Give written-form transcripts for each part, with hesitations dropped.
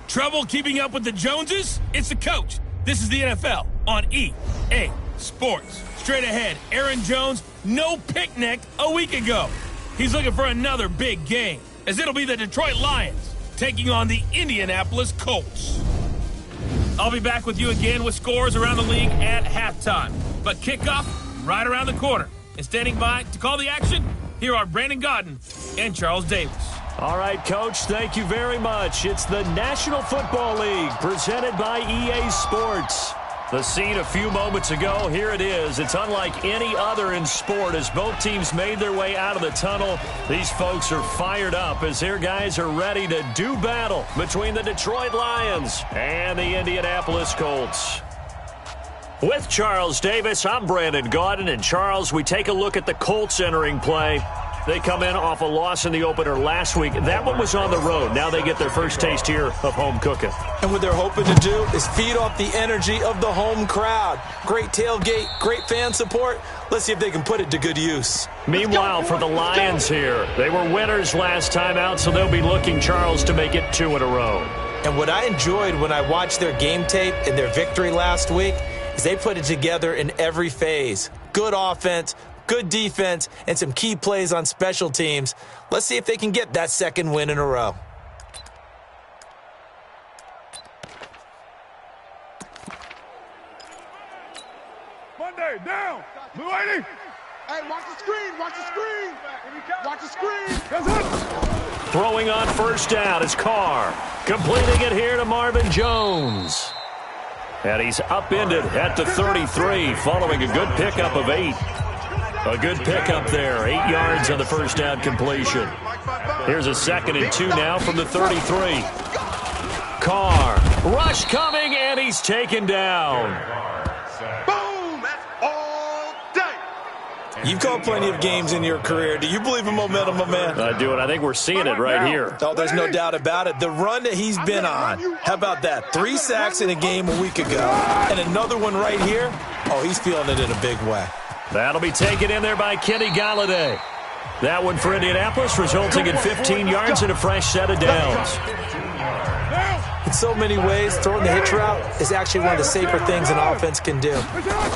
Trouble keeping up with the Joneses? It's the coach. This is the NFL on EA Sports. Straight ahead, Aaron Jones, no picnic a week ago. He's looking for another big game, as it'll be the Detroit Lions taking on the Indianapolis Colts. I'll be back with you again with scores around the league at halftime. But kickoff right around the corner. And standing by to call the action, here are Brandon Godden and Charles Davis. All right, Coach, thank you very much. It's the National Football League presented by EA Sports. The scene a few moments ago, here it is. It's unlike any other in sport as both teams made their way out of the tunnel. These folks are fired up as their guys are ready to do battle between the Detroit Lions and the Indianapolis Colts. With Charles Davis, I'm Brandon Gaudin. And Charles, we take a look at the Colts entering play. They come in off a loss in the opener last week. That one was on the road. Now they get their first taste here of home cooking. And what they're hoping to do is feed off the energy of the home crowd. Great tailgate, great fan support. Let's see if they can put it to good use. Meanwhile, for the Lions here, they were winners last time out, so they'll be looking, Charles, to make it 2 in a row. And what I enjoyed when I watched their game tape and their victory last week is they put it together in every phase. Good offense, good defense, and some key plays on special teams. Let's see if they can get that second win in a row. Monday, down. Blue 80. Hey, watch the screen. Watch the screen. Watch the screen. That's it. Throwing on first down is Carr. Completing it here to Marvin Jones. And he's upended at the 33 following a good pickup of 8. A good pickup there, 8 yards on the first down completion. Here's a 2nd and 2 now from the 33. Carr, rush coming, and he's taken down. Boom! That's all day. You've called plenty of games in your career. Do you believe in momentum, my man? I do, and I think we're seeing it right here. Oh, there's no doubt about it. The run that he's been on, how about that? 3 sacks in a game a week ago, and another one right here. Oh, he's feeling it in a big way. That'll be taken in there by Kenny Galladay. That one for Indianapolis, resulting in 15 yards and a fresh set of downs. In so many ways, throwing the hitch route is actually one of the safer things an offense can do.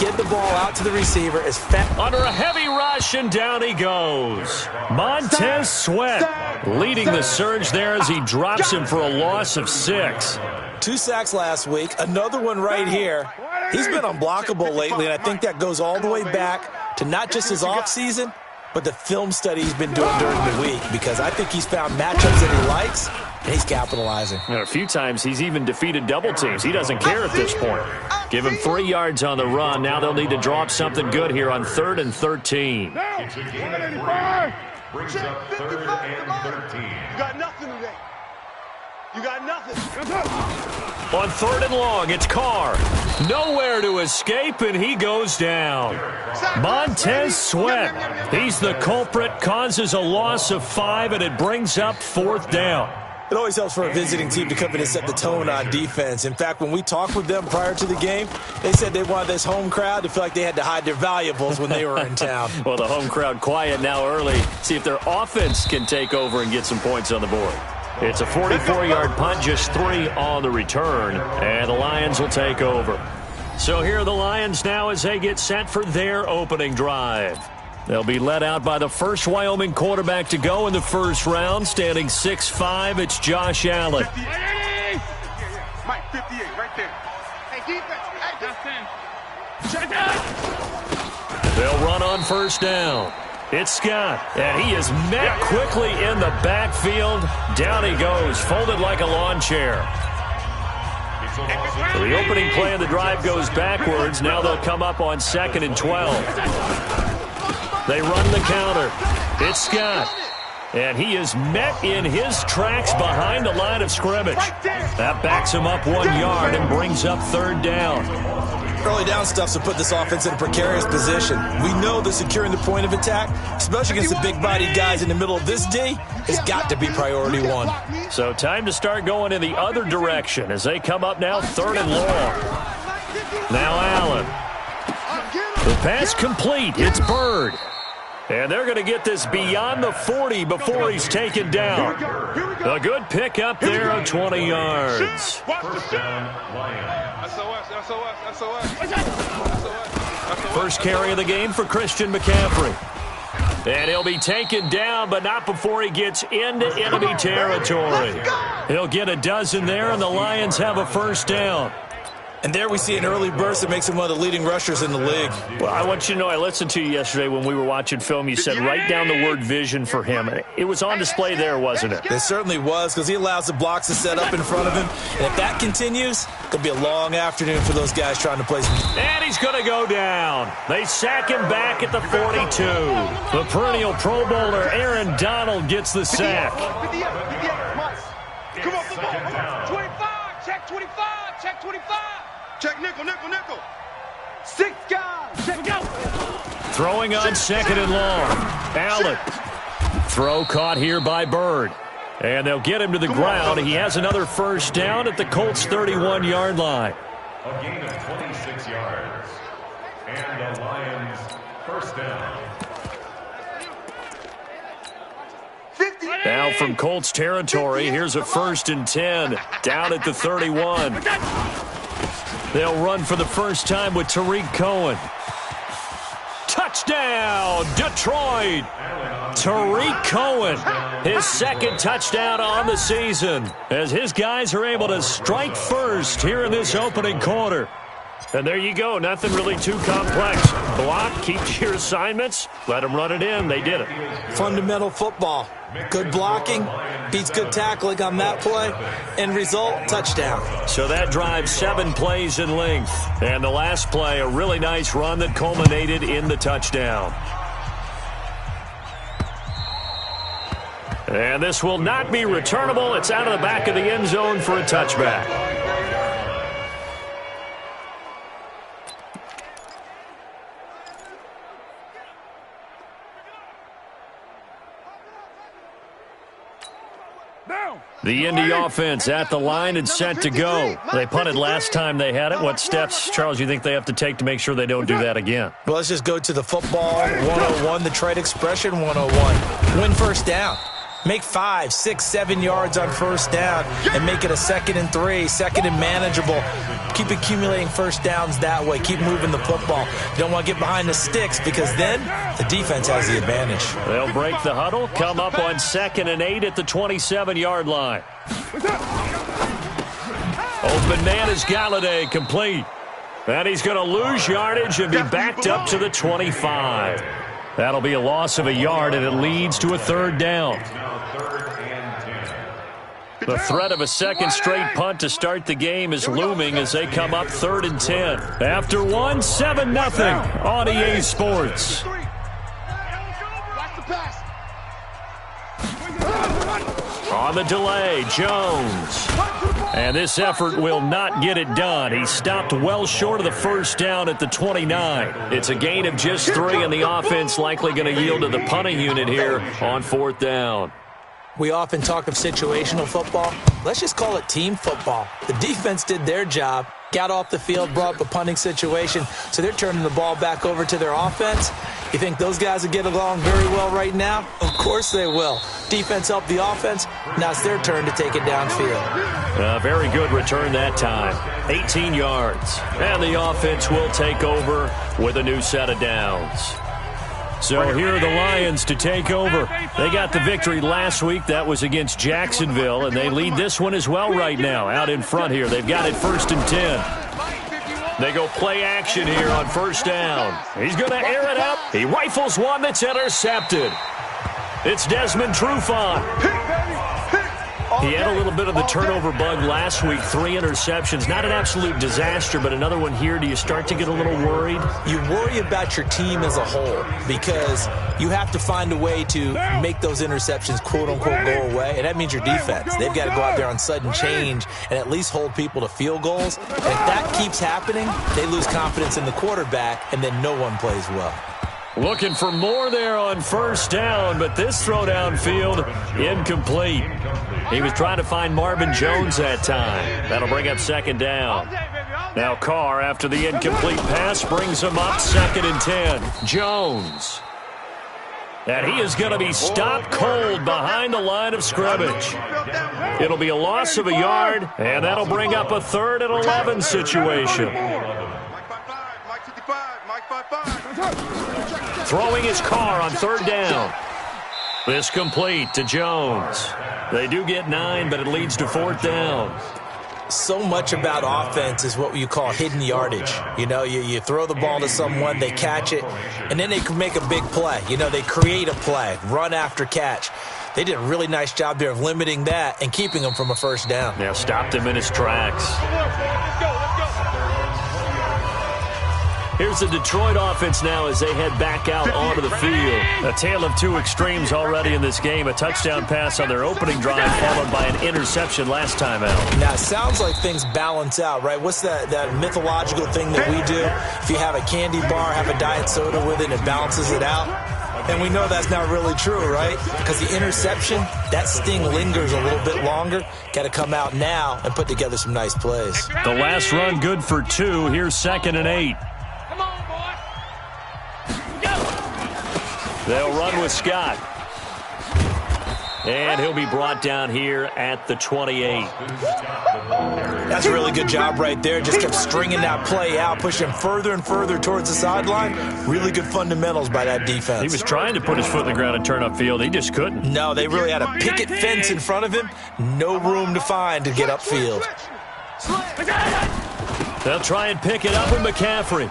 Get the ball out to the receiver as fast. Under a heavy rush, and down he goes. Montez Sweat leading the surge there as he drops him for a loss of 6. 2 sacks last week, another one right here. He's been unblockable lately, and I think that goes all the way back to not just his offseason, but the film study he's been doing during the week, because I think he's found matchups that he likes, and he's capitalizing. And a few times he's even defeated double teams. He doesn't care at this point. Give him 3 yards on the run. Now they'll need to draw up something good here on 3rd and 13. Brings up 3rd and 13. You got nothing today. You got nothing. On 3rd and long, it's Carr. Nowhere to escape, and he goes down. Montez Sweat. He's the culprit, causes a loss of 5, and it brings up 4th down. It always helps for a visiting team to come in and set the tone on defense. In fact, when we talked with them prior to the game, they said they wanted this home crowd to feel like they had to hide their valuables when they were in town. Well, the home crowd quiet now early. See if their offense can take over and get some points on the board. It's a 44-yard punt, just 3 on the return, and the Lions will take over. So here are the Lions now as they get set for their opening drive. They'll be led out by the first Wyoming quarterback to go in the first round, standing 6'5". It's Josh Allen. 58. Mike, 58, right there. Hey, defense. Hey, that's 10. They'll run on first down. It's Scott, and he is met quickly in the backfield. Down he goes, folded like a lawn chair. So the opening play of the drive goes backwards. Now they'll come up on 2nd and 12. They run the counter. It's Scott, and he is met in his tracks behind the line of scrimmage. That backs him up 1 yard and brings up 3rd down. Early down stuff's to put this offense in a precarious position. We know that securing the point of attack, especially against the big-bodied guys in the middle of this D, has got to be priority 1. So time to start going in the other direction as they come up now 3rd and long. Now Allen. The pass complete. It's Bird. And they're going to get this beyond the 40 before he's taken down. A good pickup there of 20 yards. First carry of the game for Christian McCaffrey. And he'll be taken down, but not before he gets into enemy territory. He'll get a dozen there, and the Lions have a first down. And there we see an early burst that makes him one of the leading rushers in the league. Well, I want you to know, I listened to you yesterday when we were watching film. You said write down the word vision for him. It was on display there, wasn't it? It certainly was, because he allows the blocks to set up in front of him. And if that continues, it'll be a long afternoon for those guys trying to play some. And he's going to go down. They sack him back at the 42. The perennial Pro Bowler Aaron Donald gets the sack. Come on, 25, check 25, check 25. Check nickel, nickel, nickel. 6 guys. Check go. Throwing on second and long. Allen. Throw caught here by Bird. And they'll get him to the ground. He has another first down at the Colts' 31-yard line. A gain of 26 yards. And the Lions first down. Now from Colts territory, here's a 1st and 10 down at the 31. They'll run for the first time with Tariq Cohen. Touchdown, Detroit! Tariq Cohen, his second touchdown on the season, as his guys are able to strike first here in this opening quarter. And there you go, nothing really too complex. Block, keep to your assignments, let them run it in. They did it. Fundamental football. Good blocking, beats good tackling on that play, end result, touchdown. So that drives 7 plays in length. And the last play, a really nice run that culminated in the touchdown. And this will not be returnable. It's out of the back of the end zone for a touchback. The Indy offense at the line and set to go. They punted last time they had it. What steps, Charles, you think they have to take to make sure they don't do that again? Well, let's just go to the football 101, the trade expression 101. Win first down. Make 5, 6, 7 yards on first down and make it a 2nd and 3, 2nd and manageable. Keep accumulating first downs that way. Keep moving the football. You don't want to get behind the sticks because then the defense has the advantage. They'll break the huddle, come up on 2nd and 8 at the 27-yard line. Open man is Galladay, complete. And he's going to lose yardage and be backed up to the 25. That'll be a loss of a yard, and it leads to a 3rd down. The threat of a second straight punt to start the game is looming as they come up 3rd and 10. After one, 7-0 on EA Sports. On the delay, Jones. And this effort will not get it done. He stopped well short of the first down at the 29. It's a gain of just 3, and the offense likely going to yield to the punting unit here on 4th down. We often talk of situational football. Let's just call it team football. The defense did their job, got off the field, brought up a punting situation, so they're turning the ball back over to their offense. You think those guys will get along very well right now? Of course they will. Defense helped the offense. Now it's their turn to take it downfield. A very good return that time. 18 yards. And the offense will take over with a new set of downs. So here are the Lions to take over. They got the victory last week. That was against Jacksonville, and they lead this one as well right now. Out in front here, they've got it 1st and 10. They go play action here on first down. He's going to air it up. He rifles one that's intercepted. It's Desmond Trufant. He had a little bit of the turnover bug last week, 3 interceptions. Not an absolute disaster, but another one here. Do you start to get a little worried? You worry about your team as a whole because you have to find a way to make those interceptions, quote-unquote, go away, and that means your defense. They've got to go out there on sudden change and at least hold people to field goals. And if that keeps happening, they lose confidence in the quarterback, and then no one plays well. Looking for more there on first down, but this throw downfield, incomplete. He was trying to find Marvin Jones that time. That'll bring up 2nd down. Now Carr, after the incomplete pass, brings him up 2nd and 10. Jones. And he is going to be stopped cold behind the line of scrimmage. It'll be a loss of a yard, and that'll bring up a 3rd and 11 situation. Throwing his car on 3rd down. This complete to Jones. They do get 9, but it leads to 4th down. So much about offense is what you call hidden yardage. You know, you throw the ball to someone, they catch it, and then they can make a big play. You know, they create a play, run after catch. They did a really nice job there of limiting that and keeping him from a 1st down. Yeah, stopped him in his tracks. Here's the Detroit offense now as they head back out onto the field. A tale of 2 extremes already in this game. A touchdown pass on their opening drive followed by an interception last time out. Now, it sounds like things balance out, right? What's that mythological thing that we do? If you have a candy bar, have a diet soda with it, it balances it out. And we know that's not really true, right? Because the interception, that sting lingers a little bit longer. Got to come out now and put together some nice plays. The last run good for 2. Here's 2nd and 8. They'll run with Scott. And he'll be brought down here at the 28. That's a really good job right there. Just kept stringing that play out, pushing further and further towards the sideline. Really good fundamentals by that defense. He was trying to put his foot in the ground and turn upfield. He just couldn't. No, they really had a picket fence in front of him. No room to find to get upfield. They'll try and pick it up with McCaffrey.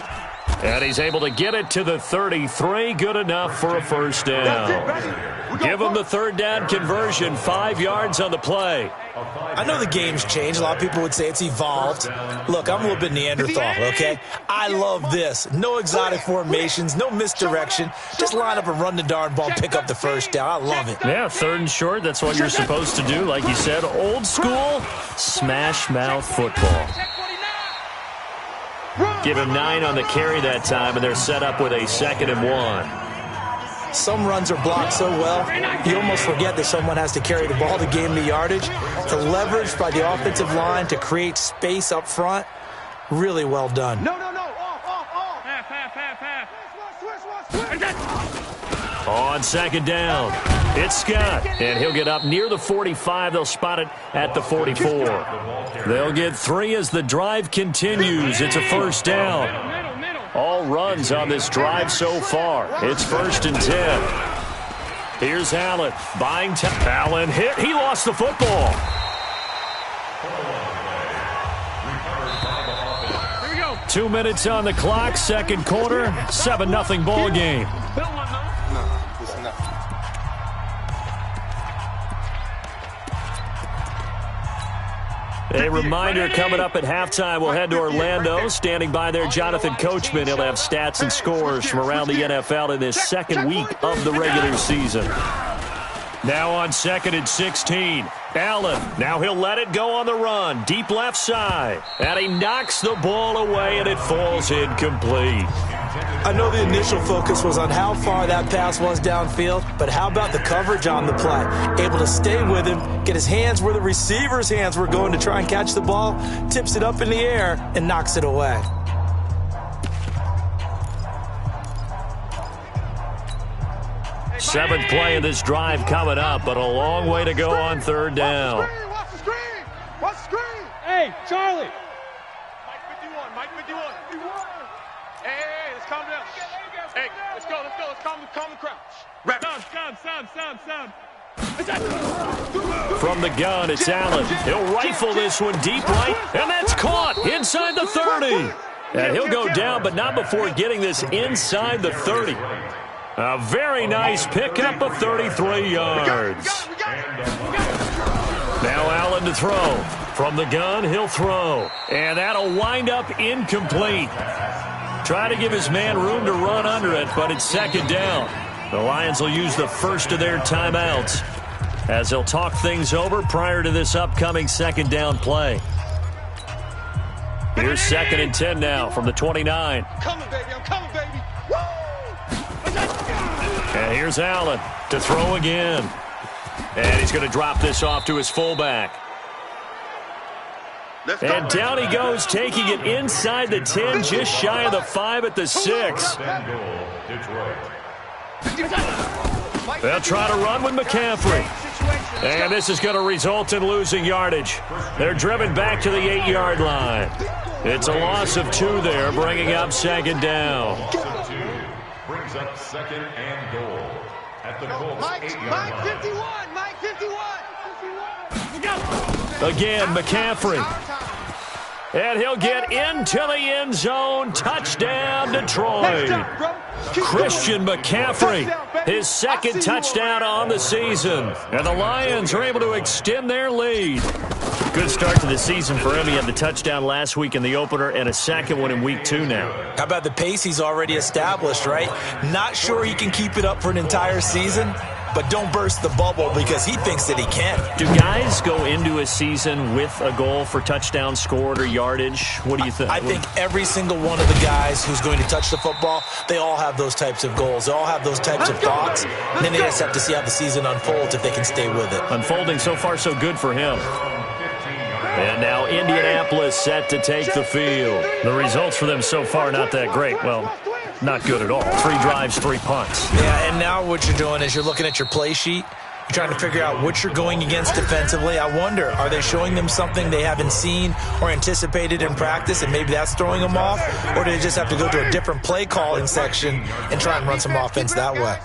And he's able to get it to the 33. Good enough for a 1st down. Give him the 3rd down conversion. 5 yards on the play. I know the game's changed. A lot of people would say it's evolved. Look, I'm a little bit Neanderthal, okay? I love this. No exotic formations, no misdirection. Just line up and run the darn ball and pick up the 1st down. I love it. Yeah, 3rd and short. That's what you're supposed to do. Like you said, old school, smash mouth football. Give him 9 on the carry that time, and they're set up with a 2nd and 1. Some runs are blocked so well, you almost forget that someone has to carry the ball to gain the yardage. The leverage by the offensive line to create space up front, really well done. No. Off. Half. Switch. On 2nd down, it's Scott, and he'll get up near the 45. They'll spot it at the 44. They'll get 3 as the drive continues. It's a 1st down. All runs on this drive so far. It's 1st and 10. Here's Allen. Buying time. Allen hit. He lost the football. Here we go. 2 minutes on the clock. 2nd quarter. 7-0 ball game. A reminder coming up at halftime, we'll head to Orlando. Standing by there, Jonathan Coachman. He'll have stats and scores from around the NFL in this 2nd week of the regular season. Now on 2nd and 16. Allen, now he'll let it go on the run. Deep left side. And he knocks the ball away, and it falls incomplete. I know the initial focus was on how far that pass was downfield, but how about the coverage on the play? Able to stay with him, get his hands where the receiver's hands were going to try and catch the ball, tips it up in the air, and knocks it away. Seventh play of this drive coming up, but a long way to go on 3rd down. Watch the screen! Watch the screen! Hey, Charlie! Mike 51. Hey, let's calm down. Hey, let's go. Let's calm the crowd. Sound. From the gun, it's Allen. He'll rifle this one deep right, and that's caught inside the 30. And he'll go down, but not before getting this inside the 30. A very nice pickup of 33 yards. Now Allen to throw. From the gun, he'll throw. And that'll wind up incomplete. Try to give his man room to run under it, but it's 2nd down. The Lions will use the first of their timeouts as they'll talk things over prior to this upcoming 2nd down play. Here's 2nd and 10 now from the 29. I'm coming, baby. Woo! And here's Allen to throw again. And he's going to drop this off to his fullback. And down he goes, taking it inside the 10, just shy of the 5 at the 6. They'll try to run with McCaffrey. And this is going to result in losing yardage. They're driven back to the 8-yard line. It's a loss of 2 there, bringing up second down. Brings up second and goal at the Colts 8-yard line. Mike 51. Again, McCaffrey. And he'll get into the end zone. Touchdown, Detroit. Christian McCaffrey, his second touchdown on the season. And the Lions are able to extend their lead. Good start to the season for him. He had the touchdown last week in the opener and a second one in week 2 now. How about the pace he's already established, right? Not sure he can keep it up for an entire season, but don't burst the bubble because he thinks that he can. Do guys go into a season with a goal for touchdown scored or yardage? What do you think? I think every single one of the guys who's going to touch the football, they all have those types of goals. They all have those types of thoughts. And then they just have to see how the season unfolds if they can stay with it. Unfolding so far so good for him. And now Indianapolis set to take the field. The results for them so far not that great. Well, not good at all. 3 drives, 3 punts. Yeah, and now what you're doing is you're looking at your play sheet. You're trying to figure out what you're going against defensively. I wonder, are they showing them something they haven't seen or anticipated in practice, and maybe that's throwing them off? Or do they just have to go to a different play calling section and try and run some offense that way?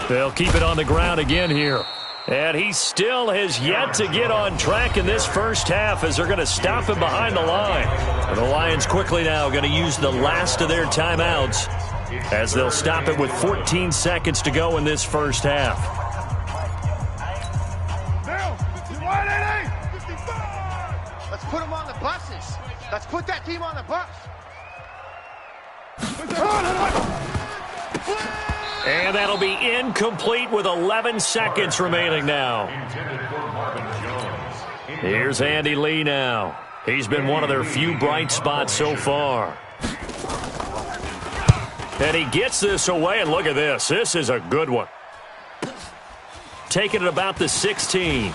They'll keep it on the ground again here. And he still has yet to get on track in this first half as they're going to stop him behind the line. And the Lions quickly now going to use the last of their timeouts as they'll stop it with 14 seconds to go in this first half. Let's put them on the buses. Let's put that team on the bus. And that'll be incomplete with 11 seconds remaining now. Here's Andy Lee now. He's been one of their few bright spots so far. And he gets this away, and look at this. This is a good one. Taking it about the 16.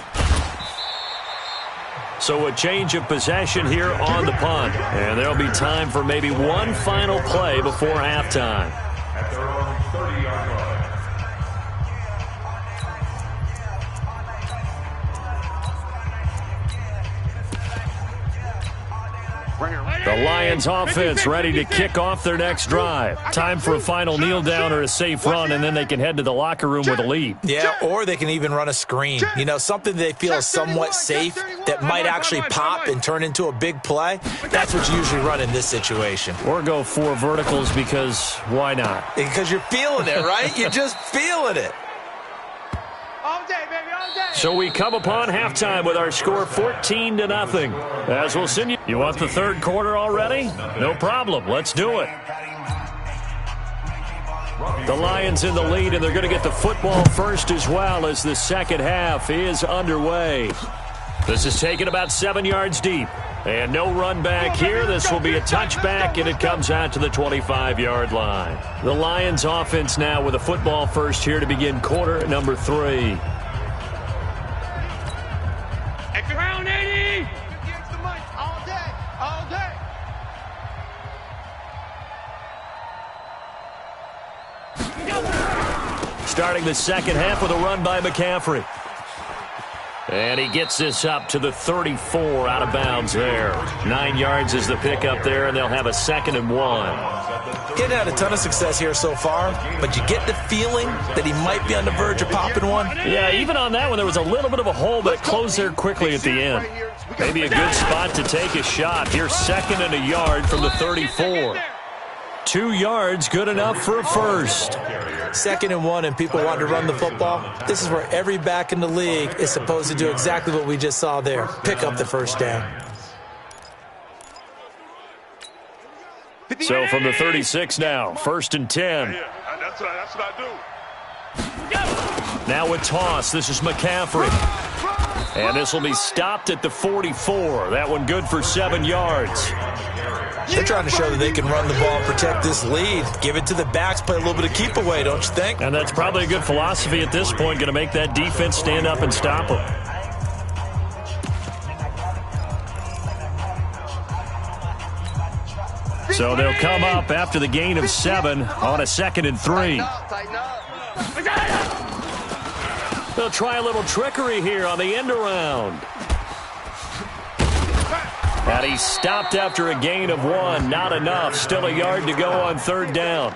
So a change of possession here on the punt. And there'll be time for maybe one final play before halftime. At their own 30-yard line. The Lions offense ready to kick off their next drive. Time for a final kneel down or a safe run, and then they can head to the locker room with a lead. Yeah, or they can even run a screen. You know, something they feel is somewhat safe that might actually pop and turn into a big play. That's what you usually run in this situation. Or go 4 verticals because why not? Because you're feeling it, right? You're just feeling it. All day, baby, all day. So we come upon halftime with our score 14-0. As we'll send you. You want the third quarter already? No problem. Let's do it. The Lions in the lead, and they're going to get the football first as well as the second half is underway. This is taken about 7 yards deep. And no run back here. This will be a touchback, and it comes out to the 25-yard line. The Lions offense now with a football first here to begin quarter number 3. Round 80. All day, all day. Starting the second half with a run by McCaffrey. And he gets this up to the 34 out of bounds there. 9 yards is the pickup there, and they'll have a 2nd and 1. Getting had a ton of success here so far, but you get the feeling that he might be on the verge of popping one. Yeah, even on that one, there was a little bit of a hole, but it closed there quickly at the end. Maybe a good spot to take a shot. Here's 2nd and a yard from the 34. 2 yards, good enough for a first. 2nd and 1, and people want to run the football. This is where every back in the league is supposed to do exactly what we just saw there. Pick up the first down. So from the 36 now, 1st and 10. That's what I do. Now with toss, this is McCaffrey. And this will be stopped at the 44. That one good for 7 yards. They're trying to show that they can run the ball, protect this lead. Give it to the backs, play a little bit of keep away, don't you think? And that's probably a good philosophy at this point, going to make that defense stand up and stop them. So they'll come up after the gain of 7 on a 2nd and 3. They'll try a little trickery here on the end around. And he's stopped after a gain of 1. Not enough. Still a yard to go on 3rd down.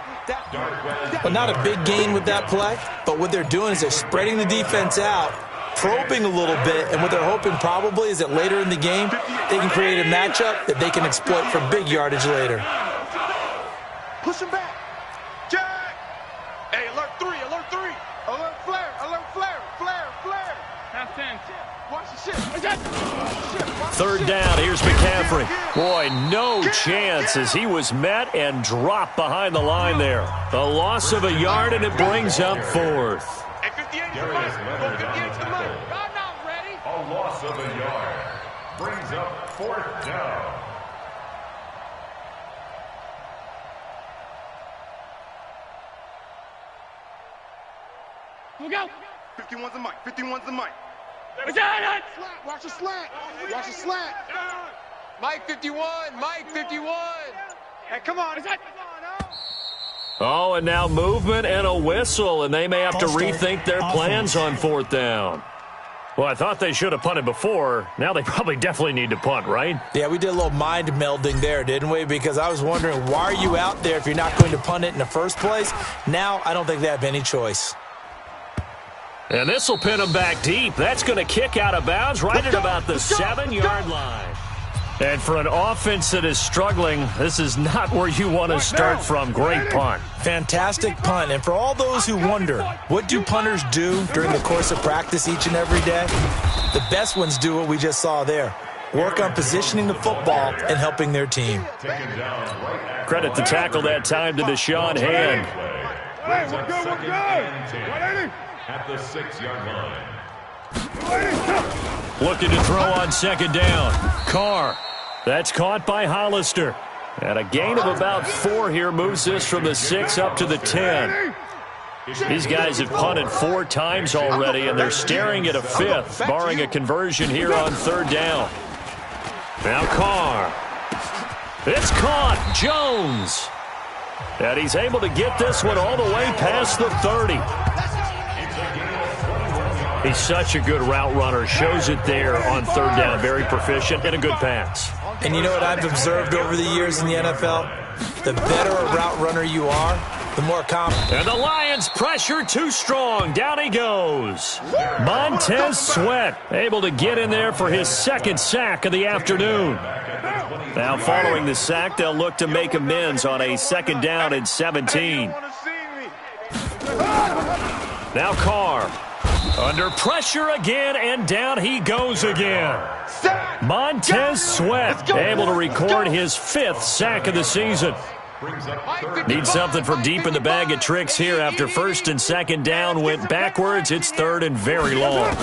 Well, not a big gain with that play, but what they're doing is they're spreading the defense out, probing a little bit, and what they're hoping probably is that later in the game, they can create a matchup that they can exploit for big yardage later. Push him back. Jack. Hey, alert 3, alert 3. Alert flare, alert flare, flare, flare. Half 10. Watch the shit. 3rd down, here's McCaffrey. Boy, no chance as he was met and dropped behind the line there. A loss of a yard, and it brings up 4th. Hey, 58's the money. Go 58's the money. I'm not ready. A loss of a yard brings up 4th down. Look out. 51's the mic. 51's the mic. Watch the slant. Watch the slant. Mike 51. Mike 51. Hey, come on. Oh, and now movement and a whistle, and they may have to rethink their plans on 4th down. Well, I thought they should have punted before. Now they probably definitely need to punt, right? Yeah, we did a little mind melding there, didn't we? Because I was wondering, why are you out there if you're not going to punt it in the first place? Now I don't think they have any choice. And this will pin them back deep. That's going to kick out of bounds right at about the 7-yard line. And for an offense that is struggling, this is not where you want to start from. Great punt. Fantastic punt. And for all those who wonder, what do punters do during the course of practice each and every day? The best ones do what we just saw there. Work on positioning the football and helping their team. Credit the tackle that time to Deshaun Hand. Hey, we're good, we're good. At the 6-yard line. Looking to throw on 2nd down. Carr. That's caught by Hollister. And a gain of about 4 here moves this from the 6 up to the 10. These guys have punted 4 times already, and they're staring at a 5th, barring a conversion here on 3rd down. Now Carr. It's caught. Jones. And he's able to get this one all the way past the 30. He's such a good route runner. Shows it there on 3rd down. Very proficient and a good pass. And you know what I've observed over the years in the NFL? The better a route runner you are, the more confident. And the Lions pressure too strong. Down he goes. Montez Sweat able to get in there for his 2nd sack of the afternoon. Now following the sack, they'll look to make amends on a 2nd down and 17. Now Carr. Under pressure again, and down he goes again. Montez Sweat able to record his 5th sack of the season. Needs something from deep in the bag of tricks here after 1st and 2nd down went backwards. It's 3rd and very long.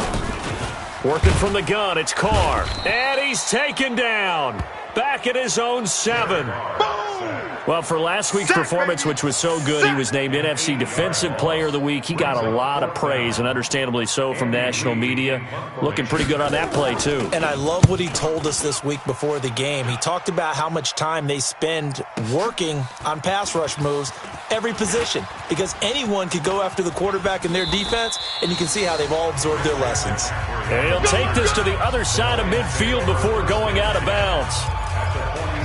Working from the gun, it's Carr. And he's taken down. Back at his own 7. Well, for last week's performance, which was so good, he was named NFC Defensive Player of the Week. He got a lot of praise, and understandably so, from national media. Looking pretty good on that play, too. And I love what he told us this week before the game. He talked about how much time they spend working on pass rush moves, every position, because anyone could go after the quarterback in their defense, and you can see how they've all absorbed their lessons. And he'll take this to the other side of midfield before going out of bounds.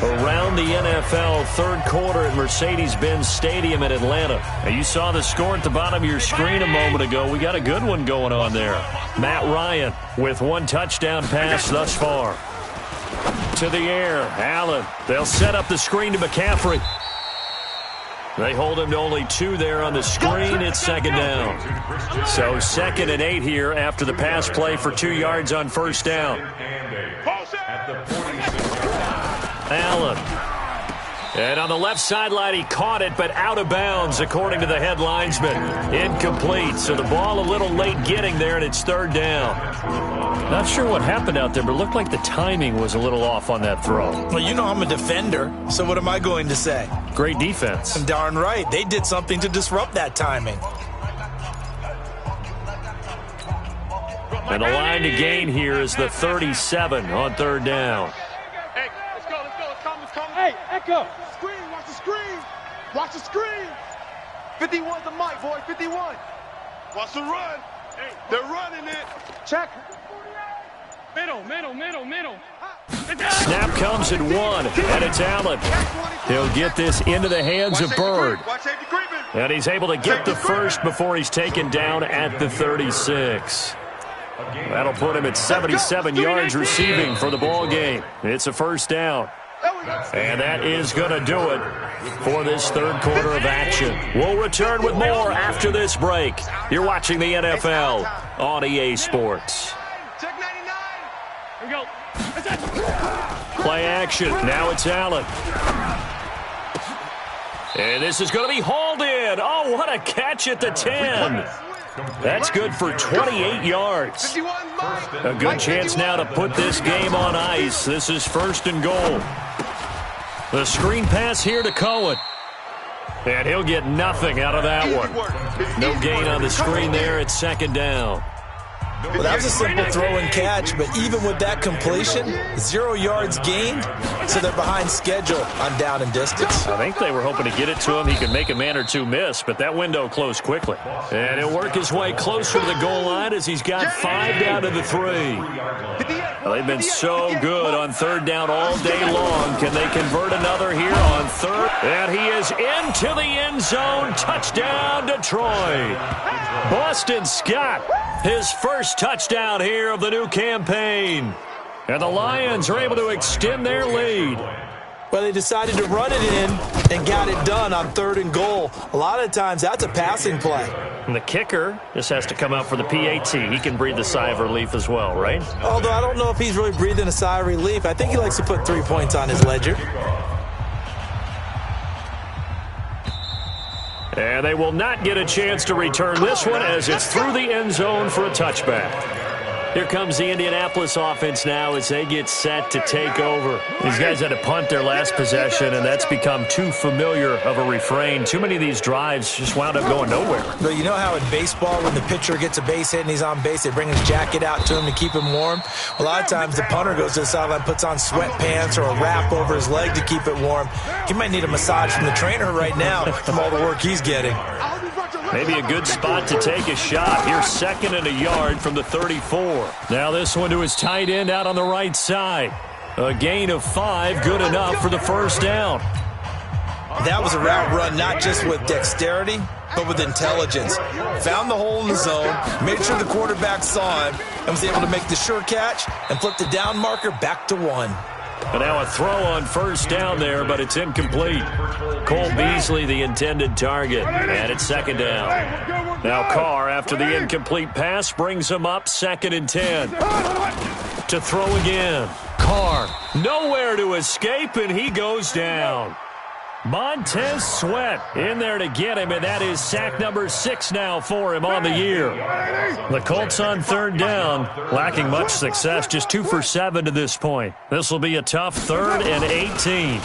Around the NFL, 3rd quarter at Mercedes-Benz Stadium in Atlanta. Now, you saw the score at the bottom of your screen a moment ago. We got a good one going on there. Matt Ryan with 1 touchdown pass thus far. To the air, Allen. They'll set up the screen to McCaffrey. They hold him to only 2 there on the screen. It's 2nd down. So 2nd and 8 here after the pass play for 2 yards on 1st down. At the 46. Allen. And on the left sideline, he caught it, but out of bounds, according to the head linesman. Incomplete. So the ball a little late getting there, and it's 3rd down. Not sure what happened out there, but it looked like the timing was a little off on that throw. Well, you know I'm a defender, so what am I going to say? Great defense. Darn right. They did something to disrupt that timing. And the line to gain here is the 37 on 3rd down. Hey, let's go, let's go. Let's come. Hey, Echo. Screen. Watch the screen. 51's the mic, boy. 51. Watch the run. They're running it. Check. Middle. Snap comes at 1, and it's Allen. He'll get this into the hands of Bird. And he's able to get the first before he's taken down at the 36. That'll put him at 77 yards receiving for the ball game. It's a first down. And that is going to do it for this third quarter of action. We'll return with more after this break. You're watching the NFL on EA Sports. Play action. Now it's Allen. And this is going to be hauled in. Oh, what a catch at the 10. That's good for 28 yards. A good chance now to put this game on ice. This is first and goal. The screen pass here to Cohen. And he'll get nothing out of that one. No gain on the screen there. It's second down. Well, that was a simple throw and catch, but even with that completion, 0 yards gained, so they're behind schedule on down and distance. I think they were hoping to get it to him. He could make a man or two miss, but that window closed quickly. And he'll work his way closer to the goal line as he's got 5 down to the 3. Well, they've been so good on third down all day long. Can they convert another here on third? And he is into the end zone. Touchdown, Detroit. Boston Scott, his first touchdown here of the new campaign. And the Lions are able to extend their lead. Well, they decided to run it in and got it done on third and goal. A lot of times, that's a passing play. And the kicker just has to come out for the PAT. He can breathe a sigh of relief as well, right? Although I don't know if he's really breathing a sigh of relief. I think he likes to put 3 points on his ledger. And they will not get a chance to return this one as it's through the end zone for a touchback. Here comes the Indianapolis offense now as they get set to take over. These guys had to punt their last possession, and that's become too familiar of a refrain. Too many of these drives just wound up going nowhere. But you know how in baseball, when the pitcher gets a base hit and he's on base, they bring his jacket out to him to keep him warm? A lot of times the punter goes to the sideline, puts on sweatpants or a wrap over his leg to keep it warm. He might need a massage from the trainer right now from all the work he's getting. Maybe a good spot to take a shot. Here's second and a yard from the 34. Now this one to his tight end out on the right side. A gain of 5, good enough for the first down. That was a route run not just with dexterity, but with intelligence. Found the hole in the zone, made sure the quarterback saw him, and was able to make the sure catch and flip the down marker back to 1. And now a throw on first down there, but it's incomplete. Cole Beasley, the intended target, and it's second down. Now Carr, after the incomplete pass, brings him up second and 10. To throw again. Carr, nowhere to escape, and he goes down. Montez Sweat in there to get him, and that is sack number 6 now for him on the year. The Colts on third down, lacking much success, just 2 for 7 to this point. This will be a tough 3rd and 18.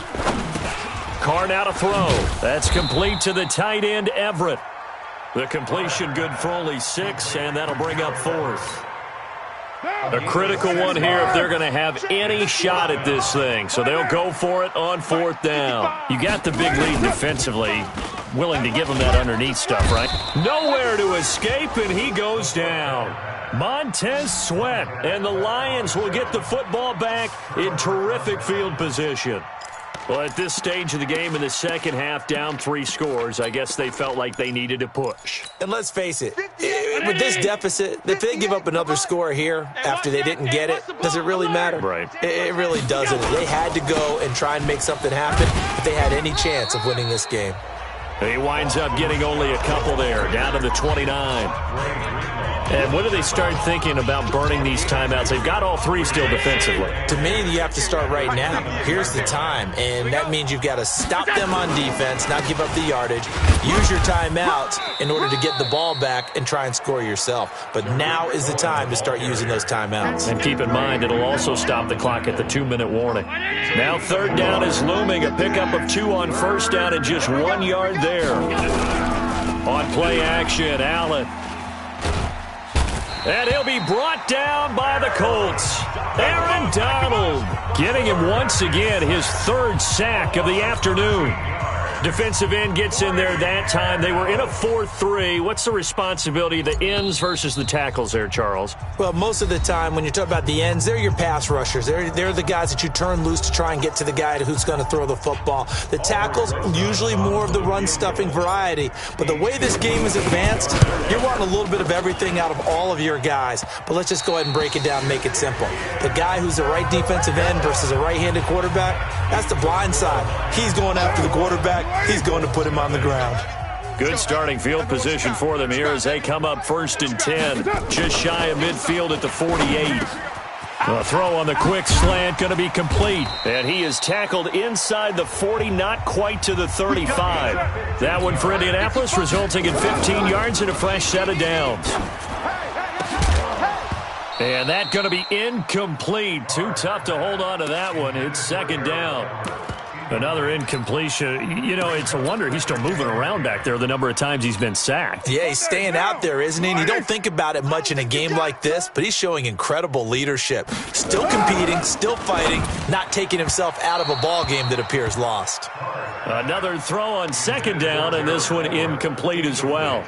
Carr now to throw. That's complete to the tight end, Everett. The completion good for only 6, and that'll bring up 4th. A critical one here if they're going to have any shot at this thing. So they'll go for it on 4th down. You got the big lead defensively. Willing to give them that underneath stuff, right? Nowhere to escape, and he goes down. Montez Sweat, and the Lions will get the football back in terrific field position. Well, at this stage of the game in the second half, down 3 scores, I guess they felt like they needed to push. And let's face it, with this deficit, if they give up another score here after they didn't get it, does it really matter? Right. It really doesn't. They had to go and try and make something happen if they had any chance of winning this game. He winds up getting only a couple there, down to the 29. And when do they start thinking about burning these timeouts? They've got all 3 still defensively. To me, you have to start right now. Here's the time, and that means you've got to stop them on defense, not give up the yardage, use your timeouts in order to get the ball back and try and score yourself. But now is the time to start using those timeouts. And keep in mind, it'll also stop the clock at the 2-minute warning. Now 3rd down is looming, a pickup of 2 on first down and just 1 yard there. On play action, Allen. And he'll be brought down by the Colts. Aaron Donald getting him once again his 3rd sack of the afternoon. Defensive end gets in there that time. They were in a 4-3. What's the responsibility of the ends versus the tackles there, Charles? Well, most of the time when you talk about the ends, they're your pass rushers. They're the guys that you turn loose to try and get to the guy who's going to throw the football. The tackles, usually more of the run-stuffing variety. But the way this game is advanced, you're wanting a little bit of everything out of all of your guys. But let's just go ahead and break it down and make it simple. The guy who's the right defensive end versus a right-handed quarterback, that's the blind side. He's going after the quarterback. He's going to put him on the ground. Good starting field position for them here as they come up 1st and 10. Just shy of midfield at the 48. The throw on the quick slant going to be complete. And he is tackled inside the 40, not quite to the 35. That one for Indianapolis, resulting in 15 yards and a fresh set of downs. And that going to be incomplete. Too tough to hold on to that one. It's 2nd down. Another incompletion. You know, it's a wonder he's still moving around back there the number of times he's been sacked. Yeah, he's staying out there, isn't he? And you don't think about it much in a game like this, but he's showing incredible leadership. Still competing, still fighting, not taking himself out of a ball game that appears lost. Another throw on 2nd down, and this one incomplete as well.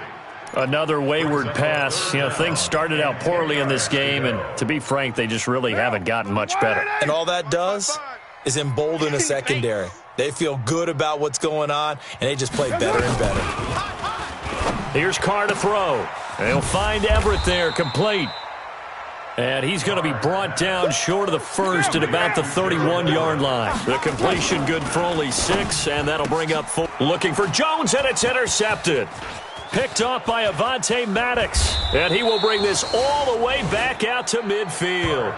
Another wayward pass. You know, things started out poorly in this game, and to be frank, they just really haven't gotten much better. And all that does is embolden a secondary. They feel good about what's going on, and they just play better and better. Here's Carr to throw. They'll find Everett there, complete. And he's going to be brought down short of the first at about the 31-yard line. The completion good for only 6, and that'll bring up 4. Looking for Jones, and it's intercepted. Picked off by Avonte Maddox, and he will bring this all the way back out to midfield.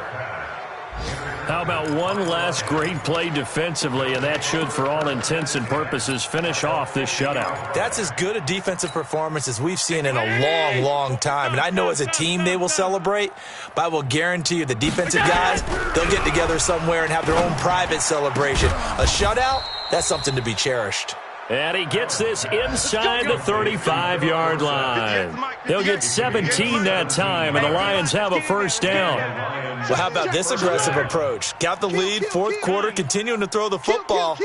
How about one last great play defensively, and that should, for all intents and purposes, finish off this shutout. That's as good a defensive performance as we've seen in a long, long time. And I know as a team they will celebrate, but I will guarantee you the defensive guys, they'll get together somewhere and have their own private celebration. A shutout, that's something to be cherished. And he gets this inside the 35-yard line. They'll get 17 that time, and the Lions have a 1st down. Well, how about this aggressive approach? Got the lead, 4th quarter, continuing to throw the football.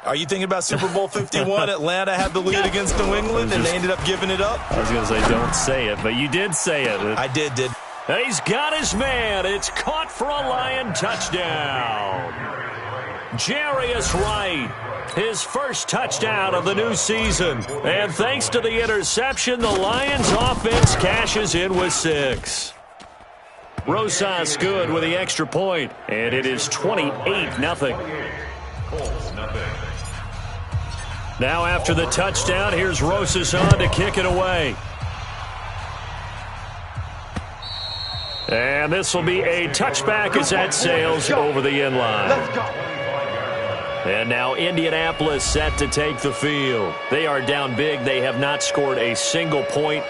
Are you thinking about Super Bowl 51? Atlanta had the lead against New England, and they ended up giving it up? I was going to say, don't say it, but you did say it. I did. And he's got his man. It's caught for a Lion touchdown. Jarius Wright, his first touchdown of the new season. And thanks to the interception, the Lions offense cashes in with 6. Rosas good with the extra point, and it is 28-0. Now after the touchdown, here's Rosas on to kick it away. And this will be a touchback as that sails over the end line. Let's go. And now Indianapolis set to take the field. They are down big. They have not scored a single point.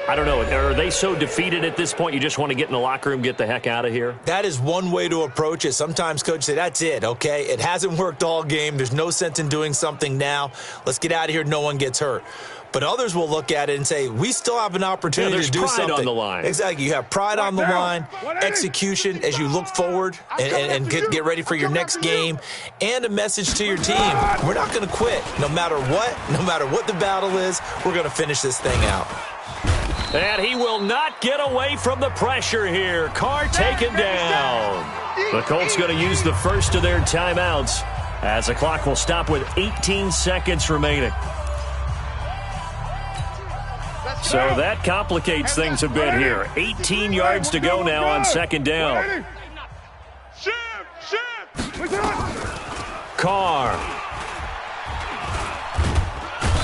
I don't know. Are they so defeated at this point you just want to get in the locker room, get the heck out of here? That is one way to approach it. Sometimes coaches say, that's it, okay? It hasn't worked all game. There's no sense in doing something now. Let's get out of here. No one gets hurt. But others will look at it and say, we still have an opportunity to do something. There's pride on the line. Exactly. You have pride on the line, execution as you look forward and get ready for your next game, and a message to your team. We're not going to quit. No matter what the battle is, we're going to finish this thing out. And he will not get away from the pressure here. Carr taken down. The Colts going to use the first of their timeouts as the clock will stop with 18 seconds remaining. So that complicates things a bit here. 18 yards to go now on 2nd down. Carr.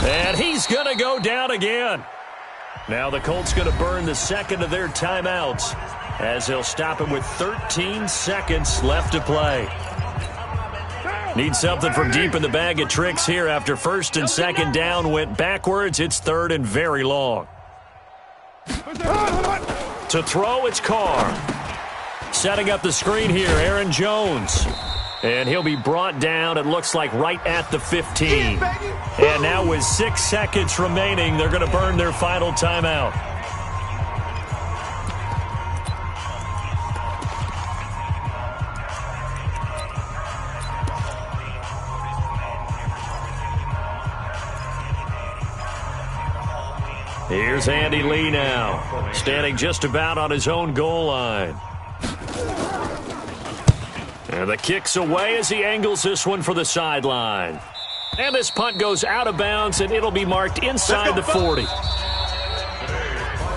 And he's going to go down again. Now the Colts going to burn the second of their timeouts as they'll stop it with 13 seconds left to play. Need something from deep in the bag of tricks here after 1st and 2nd down went backwards. It's 3rd and very long. To throw, it's Carr. Setting up the screen here, Aaron Jones. And he'll be brought down, it looks like, right at the 15. And now with 6 seconds remaining, they're going to burn their final timeout. Here's Andy Lee now, standing just about on his own goal line. And the kick's away as he angles this one for the sideline. And this punt goes out of bounds, and it'll be marked inside the 40.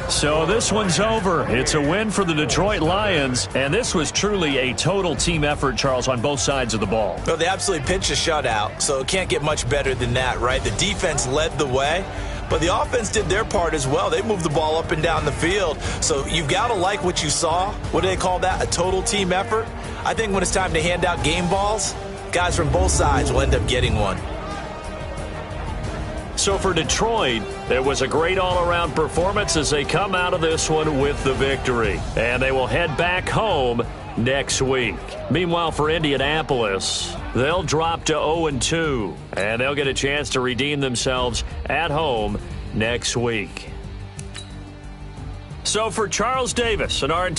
So this one's over. It's a win for the Detroit Lions, and this was truly a total team effort, Charles, on both sides of the ball. Well, they absolutely pitched a shutout, so it can't get much better than that, right? The defense led the way, but the offense did their part as well. They moved the ball up and down the field, so you've got to like what you saw. What do they call that? A total team effort? I think when it's time to hand out game balls, guys from both sides will end up getting one. So for Detroit, it was a great all-around performance as they come out of this one with the victory. And they will head back home next week. Meanwhile, for Indianapolis, they'll drop to 0-2, and they'll get a chance to redeem themselves at home next week. So for Charles Davis and our